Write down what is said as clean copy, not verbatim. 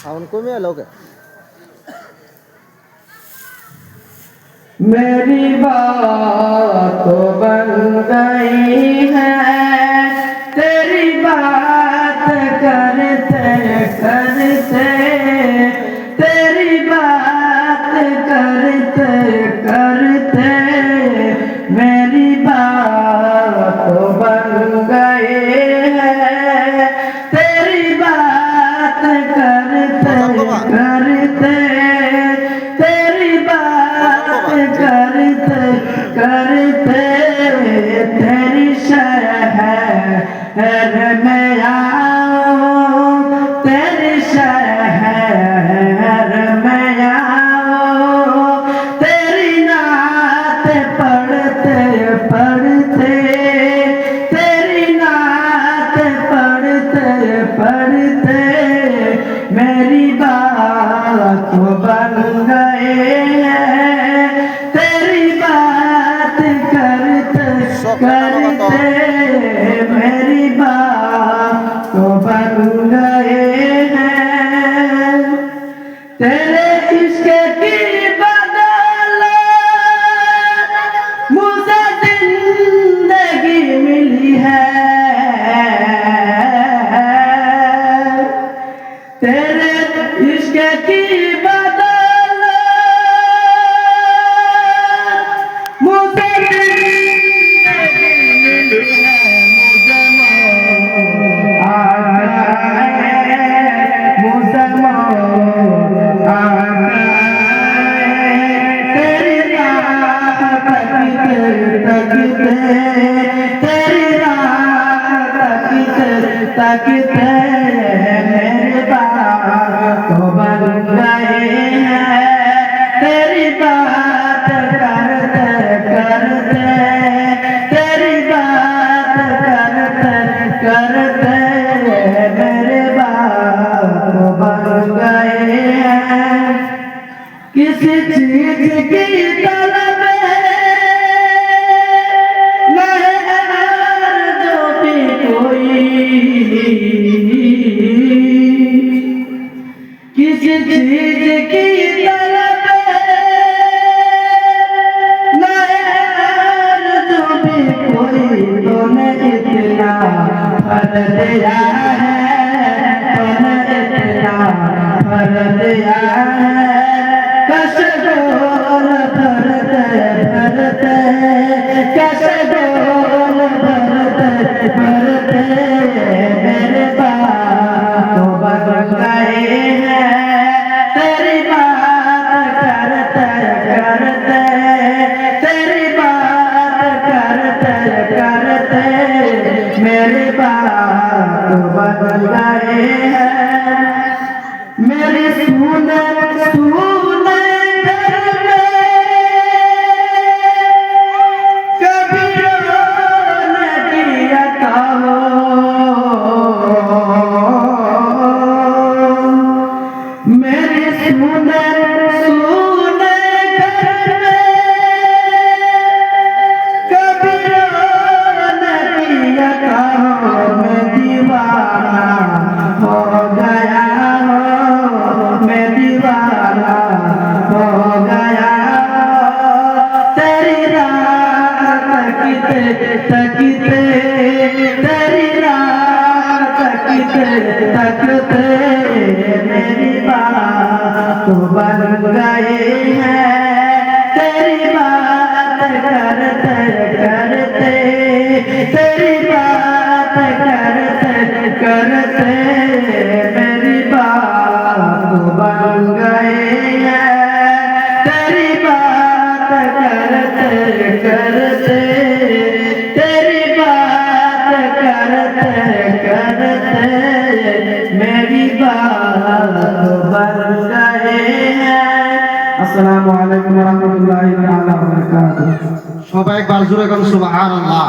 Sound कमिए लोग मेरी बात तो बन गई है तेरी बात करते करते तेरी बात करते करते मेरी बात तो बन गई है तेरी बात करते करते तेरी बात करते करते तेरी शहर में आओ तेरी शहर में आओ तेरी नात पढ़ते पढ़ते तेरी नात पढ़ते पढ़ते मेरी बात तो बन गए हैं तेरी बात करते करते मेरी बात तो बन गए हैं तेरे इश्क की बदौलत मुझे जिंदगी मिली है तेरे इश्क की बदौलत मुझे जिंदगी मिली है मुझे मौत आ गए मुझे मौत आ गए तेरी राह तकते तकते तेरी राह तकते तकते मेरे बात तो बन गए हैं तेरी बात करते करते तेरी बात करते करते मेरे बात तो बन गए हैं किसी चीज की तलब जो भी कोई किसी चीज की तलब जो भी कोई तूने इतना फल दिया है तूने इतना फल दिया है कैसे डोल भरते भरते कैसे डोल भरते भरते मेरे बात तो बन गए हैं तेरी बात करते करते तेरी बात करते करते मेरी बात तो बन गए हैं मेरी सुने सुने घर में कभी रोने दिया था मेरी सुने सुने घर में कभी रोने दिया था मैं दीवाना हो गया मैं दीवाना हो गया तेरी राह तकते तकते तेरी राह तकते तकते मेरी बात तो बन गए हैं तेरी बात करते करते तेरी बात करते करते मेरी बात तो बन गए हैं तेरी बात करते करते तेरी बात करते करते मेरी बात तो बन गए हैं अस्सलामु अलैकुम व रहमतुल्लाहि व बरकातुहू সবাই একবার জোরে করুন সুবহানাল্লাহ।